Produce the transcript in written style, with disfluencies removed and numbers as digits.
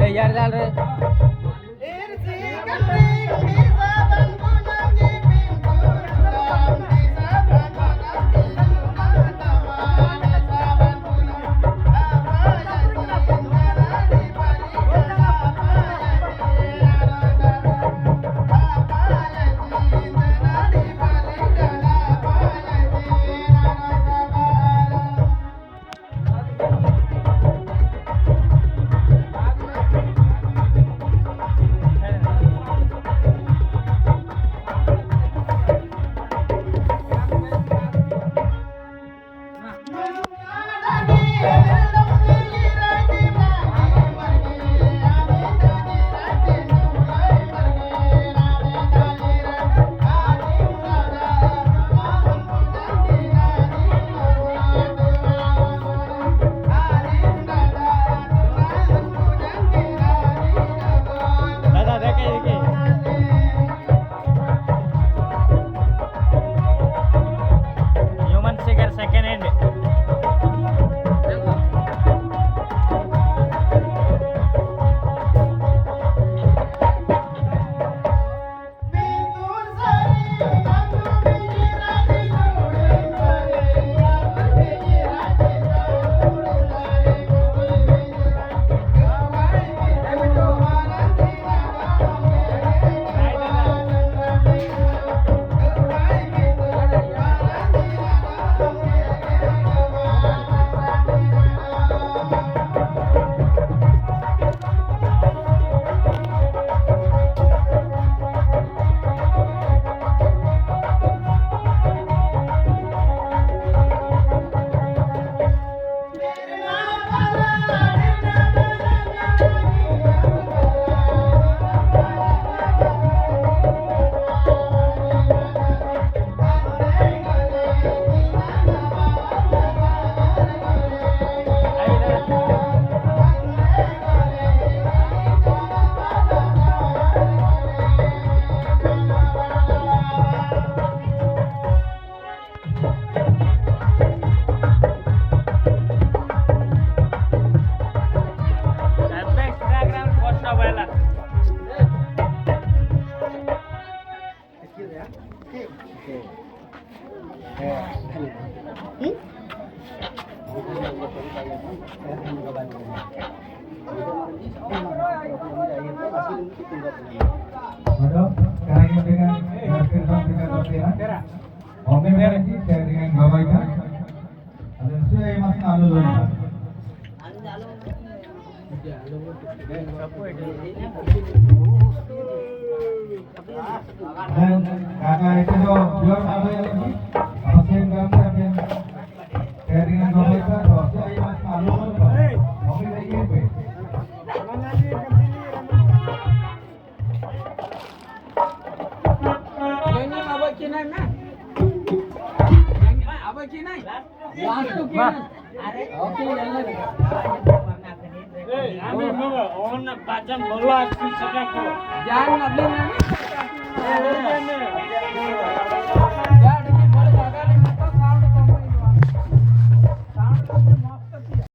यार डाल रहे second hand. Karena itu jual apa yang lagi? Masih gambar yang dengan gambar itu, saya mas malu apa? Mungkin lagi apa? Ini apa kinai na? Yang apa kinai? Last tu kinai. Oke, jalan. আমি mug on বাজান বলা আসছি সেটা কো Jangan nabli na.